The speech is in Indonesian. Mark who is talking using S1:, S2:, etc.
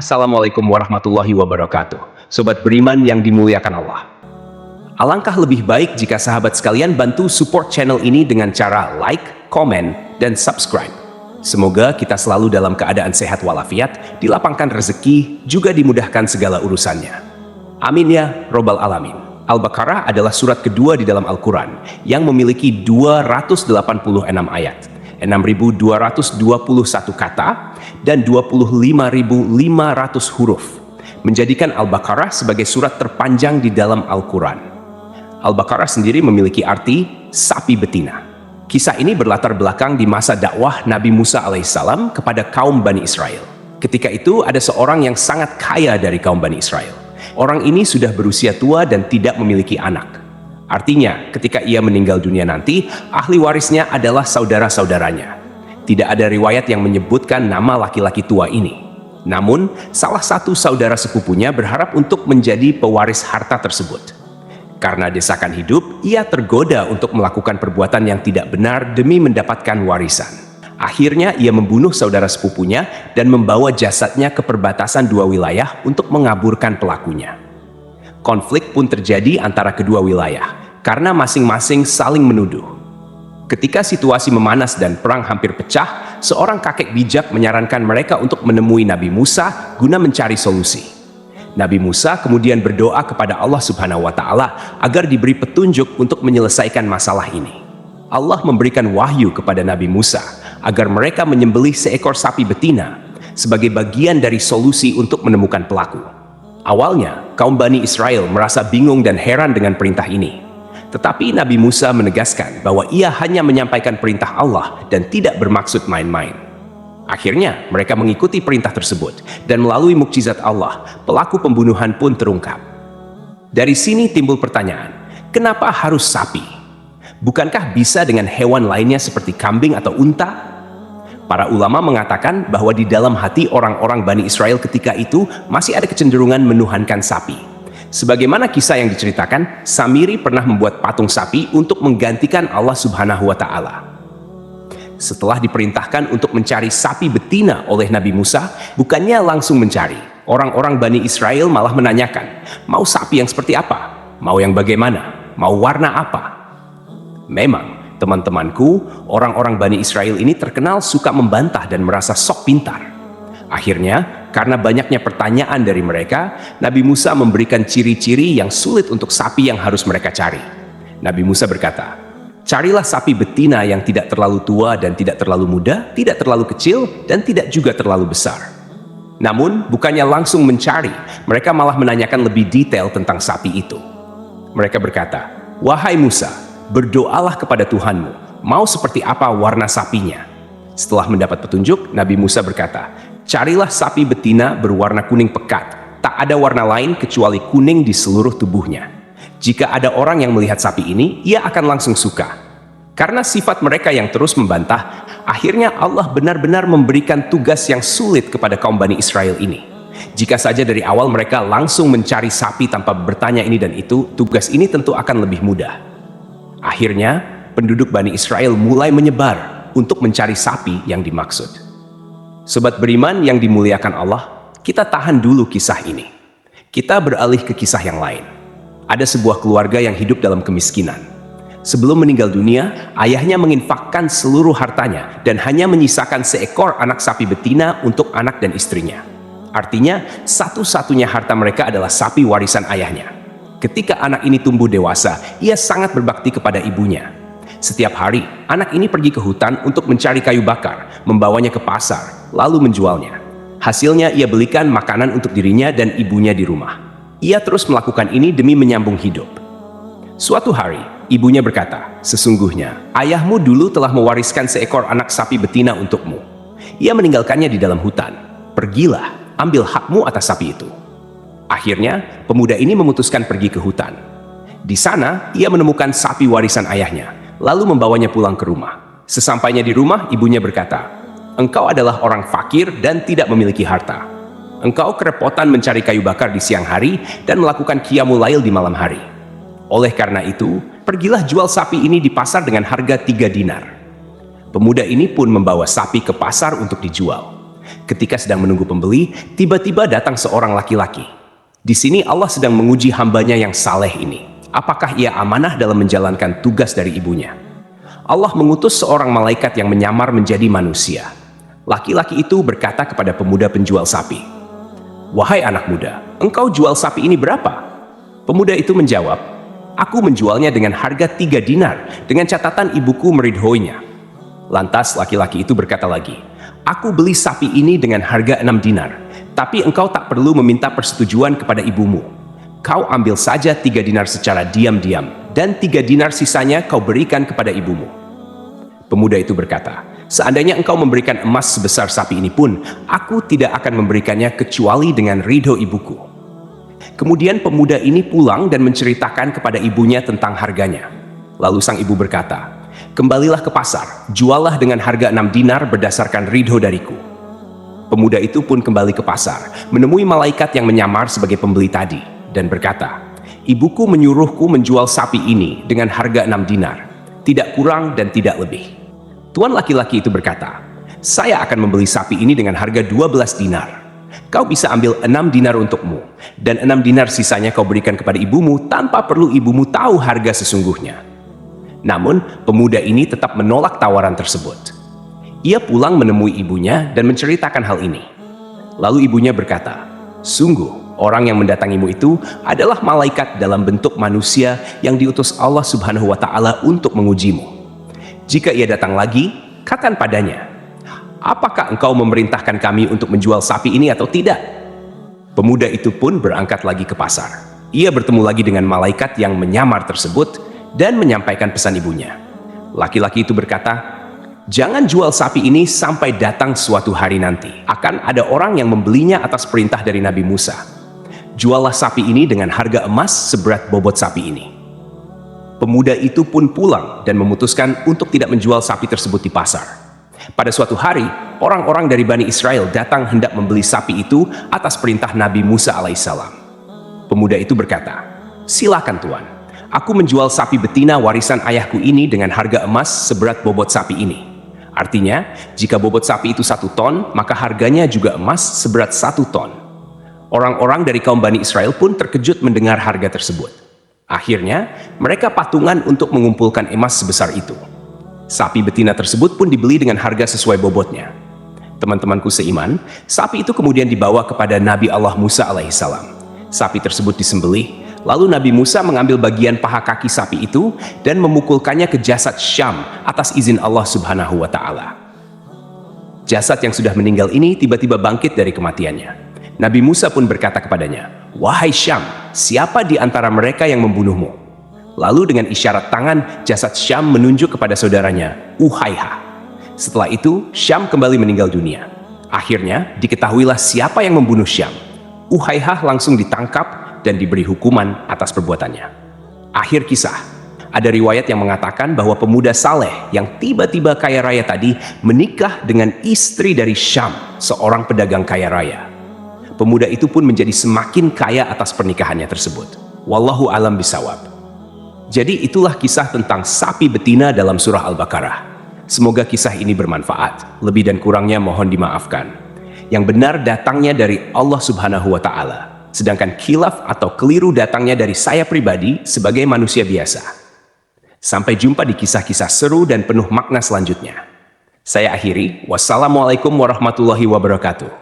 S1: Assalamualaikum warahmatullahi wabarakatuh. Sobat beriman yang dimuliakan Allah. Alangkah lebih baik jika sahabat sekalian bantu support channel ini dengan cara like, komen, dan subscribe. Semoga kita selalu dalam keadaan sehat walafiat, dilapangkan rezeki, juga dimudahkan segala urusannya. Amin ya Robbal Alamin. Al-Baqarah adalah surat kedua di dalam Al-Quran yang memiliki 286 ayat, 6.221 kata, dan 25.500 huruf, menjadikan Al-Baqarah sebagai surat terpanjang di dalam Al-Quran. Al-Baqarah sendiri memiliki arti sapi betina. Kisah ini berlatar belakang di masa dakwah Nabi Musa alaihissalam kepada kaum Bani Israel. Ketika itu ada seorang yang sangat kaya dari kaum Bani Israel. Orang ini sudah berusia tua dan tidak memiliki anak. Artinya, ketika ia meninggal dunia nanti, ahli warisnya adalah saudara-saudaranya. Tidak ada riwayat yang menyebutkan nama laki-laki tua ini. Namun, salah satu saudara sepupunya berharap untuk menjadi pewaris harta tersebut. Karena desakan hidup, ia tergoda untuk melakukan perbuatan yang tidak benar demi mendapatkan warisan. Akhirnya, ia membunuh saudara sepupunya dan membawa jasadnya ke perbatasan dua wilayah untuk mengaburkan pelakunya. Konflik pun terjadi antara kedua wilayah, karena masing-masing saling menuduh. Ketika situasi memanas dan perang hampir pecah, seorang kakek bijak menyarankan mereka untuk menemui Nabi Musa guna mencari solusi. Nabi Musa kemudian berdoa kepada Allah Subhanahu wa Ta'ala agar diberi petunjuk untuk menyelesaikan masalah ini. Allah memberikan wahyu kepada Nabi Musa agar mereka menyembelih seekor sapi betina sebagai bagian dari solusi untuk menemukan pelaku. Awalnya, kaum Bani Israel merasa bingung dan heran dengan perintah ini. Tetapi Nabi Musa menegaskan bahwa ia hanya menyampaikan perintah Allah dan tidak bermaksud main-main. Akhirnya, mereka mengikuti perintah tersebut, dan melalui mukjizat Allah, pelaku pembunuhan pun terungkap. Dari sini timbul pertanyaan, kenapa harus sapi? Bukankah bisa dengan hewan lainnya seperti kambing atau unta? Para ulama mengatakan bahwa di dalam hati orang-orang Bani Israel ketika itu masih ada kecenderungan menuhankan sapi. Sebagaimana kisah yang diceritakan, Samiri pernah membuat patung sapi untuk menggantikan Allah Subhanahu wa Ta'ala. Setelah diperintahkan untuk mencari sapi betina oleh Nabi Musa, bukannya langsung mencari. Orang-orang Bani Israel malah menanyakan, mau sapi yang seperti apa? Mau yang bagaimana? Mau warna apa? Memang, teman-temanku, orang-orang Bani Israel ini terkenal suka membantah dan merasa sok pintar. Akhirnya, karena banyaknya pertanyaan dari mereka, Nabi Musa memberikan ciri-ciri yang sulit untuk sapi yang harus mereka cari. Nabi Musa berkata, carilah sapi betina yang tidak terlalu tua dan tidak terlalu muda, tidak terlalu kecil, dan tidak juga terlalu besar. Namun, bukannya langsung mencari, mereka malah menanyakan lebih detail tentang sapi itu. Mereka berkata, wahai Musa, berdoalah kepada Tuhanmu, mau seperti apa warna sapinya. Setelah mendapat petunjuk, Nabi Musa berkata, carilah sapi betina berwarna kuning pekat, tak ada warna lain kecuali kuning di seluruh tubuhnya. Jika ada orang yang melihat sapi ini, ia akan langsung suka. Karena sifat mereka yang terus membantah, akhirnya Allah benar-benar memberikan tugas yang sulit kepada kaum Bani Israel ini. Jika saja dari awal mereka langsung mencari sapi tanpa bertanya ini dan itu, tugas ini tentu akan lebih mudah. Akhirnya, penduduk Bani Israel mulai menyebar untuk mencari sapi yang dimaksud. Sobat beriman yang dimuliakan Allah, kita tahan dulu kisah ini. Kita beralih ke kisah yang lain. Ada sebuah keluarga yang hidup dalam kemiskinan. Sebelum meninggal dunia, ayahnya menginfakkan seluruh hartanya dan hanya menyisakan seekor anak sapi betina untuk anak dan istrinya. Artinya, satu-satunya harta mereka adalah sapi warisan ayahnya. Ketika anak ini tumbuh dewasa, ia sangat berbakti kepada ibunya. Setiap hari, anak ini pergi ke hutan untuk mencari kayu bakar, membawanya ke pasar, lalu menjualnya. Hasilnya ia belikan makanan untuk dirinya dan ibunya di rumah. Ia terus melakukan ini demi menyambung hidup. Suatu hari, ibunya berkata, sesungguhnya ayahmu dulu telah mewariskan seekor anak sapi betina untukmu. Ia meninggalkannya di dalam hutan. Pergilah, ambil hakmu atas sapi itu. Akhirnya, pemuda ini memutuskan pergi ke hutan. Di sana, ia menemukan sapi warisan ayahnya, lalu membawanya pulang ke rumah. Sesampainya di rumah, ibunya berkata, engkau adalah orang fakir dan tidak memiliki harta. Engkau kerepotan mencari kayu bakar di siang hari dan melakukan qiyamul lail di malam hari. Oleh karena itu, pergilah jual sapi ini di pasar dengan harga 3 dinar. Pemuda ini pun membawa sapi ke pasar untuk dijual. Ketika sedang menunggu pembeli, tiba-tiba datang seorang laki-laki. Di sini Allah sedang menguji hambanya yang saleh ini. Apakah ia amanah dalam menjalankan tugas dari ibunya? Allah mengutus seorang malaikat yang menyamar menjadi manusia. Laki-laki itu berkata kepada pemuda penjual sapi, "Wahai anak muda, engkau jual sapi ini berapa?" Pemuda itu menjawab, "Aku menjualnya dengan harga 3 dinar, dengan catatan ibuku meridhoinya." Lantas laki-laki itu berkata lagi, "Aku beli sapi ini dengan harga 6 dinar, tapi engkau tak perlu meminta persetujuan kepada ibumu. Kau ambil saja 3 dinar secara diam-diam, dan 3 dinar sisanya kau berikan kepada ibumu." Pemuda itu berkata, "Seandainya engkau memberikan emas sebesar sapi ini pun, aku tidak akan memberikannya kecuali dengan ridho ibuku." Kemudian pemuda ini pulang dan menceritakan kepada ibunya tentang harganya. Lalu sang ibu berkata, "Kembalilah ke pasar, juallah dengan harga 6 dinar berdasarkan ridho dariku." Pemuda itu pun kembali ke pasar, menemui malaikat yang menyamar sebagai pembeli tadi, dan berkata, "Ibuku menyuruhku menjual sapi ini dengan harga 6 dinar, tidak kurang dan tidak lebih." Tuan laki-laki itu berkata, "Saya akan membeli sapi ini dengan harga 12 dinar. Kau bisa ambil 6 dinar untukmu, dan 6 dinar sisanya kau berikan kepada ibumu tanpa perlu ibumu tahu harga sesungguhnya." Namun, pemuda ini tetap menolak tawaran tersebut. Ia pulang menemui ibunya dan menceritakan hal ini. Lalu ibunya berkata, "Sungguh, orang yang mendatangimu itu adalah malaikat dalam bentuk manusia yang diutus Allah Subhanahu wa Ta'ala untuk mengujimu. Jika ia datang lagi, katakan padanya, 'Apakah engkau memerintahkan kami untuk menjual sapi ini atau tidak?'" Pemuda itu pun berangkat lagi ke pasar. Ia bertemu lagi dengan malaikat yang menyamar tersebut dan menyampaikan pesan ibunya. Laki-laki itu berkata, "Jangan jual sapi ini sampai datang suatu hari nanti. Akan ada orang yang membelinya atas perintah dari Nabi Musa. Juallah sapi ini dengan harga emas seberat bobot sapi ini." Pemuda itu pun pulang dan memutuskan untuk tidak menjual sapi tersebut di pasar. Pada suatu hari, orang-orang dari Bani Israel datang hendak membeli sapi itu atas perintah Nabi Musa alaihissalam. Pemuda itu berkata, "Silakan Tuan, aku menjual sapi betina warisan ayahku ini dengan harga emas seberat bobot sapi ini." Artinya, jika bobot sapi itu 1 ton, maka harganya juga emas seberat 1 ton. Orang-orang dari kaum Bani Israel pun terkejut mendengar harga tersebut. Akhirnya, mereka patungan untuk mengumpulkan emas sebesar itu. Sapi betina tersebut pun dibeli dengan harga sesuai bobotnya. Teman-temanku seiman, sapi itu kemudian dibawa kepada Nabi Allah Musa alaihissalam. Sapi tersebut disembelih, lalu Nabi Musa mengambil bagian paha kaki sapi itu dan memukulkannya ke jasad Syam atas izin Allah Subhanahu wa Ta'ala. Jasad yang sudah meninggal ini tiba-tiba bangkit dari kematiannya. Nabi Musa pun berkata kepadanya, "Wahai Syam, siapa di antara mereka yang membunuhmu?" Lalu dengan isyarat tangan, jasad Syam menunjuk kepada saudaranya, Uhaiha. Setelah itu, Syam kembali meninggal dunia. Akhirnya, diketahuilah siapa yang membunuh Syam. Uhaiha langsung ditangkap dan diberi hukuman atas perbuatannya. Akhir kisah, ada riwayat yang mengatakan bahwa pemuda saleh yang tiba-tiba kaya raya tadi menikah dengan istri dari Syam, seorang pedagang kaya raya. Pemuda itu pun menjadi semakin kaya atas pernikahannya tersebut. Wallahu alam bisawab. Jadi itulah kisah tentang sapi betina dalam surah Al-Baqarah. Semoga kisah ini bermanfaat. Lebih dan kurangnya mohon dimaafkan. Yang benar datangnya dari Allah Subhanahu wa Ta'ala. Sedangkan khilaf atau keliru datangnya dari saya pribadi sebagai manusia biasa. Sampai jumpa di kisah-kisah seru dan penuh makna selanjutnya. Saya akhiri. Wassalamualaikum warahmatullahi wabarakatuh.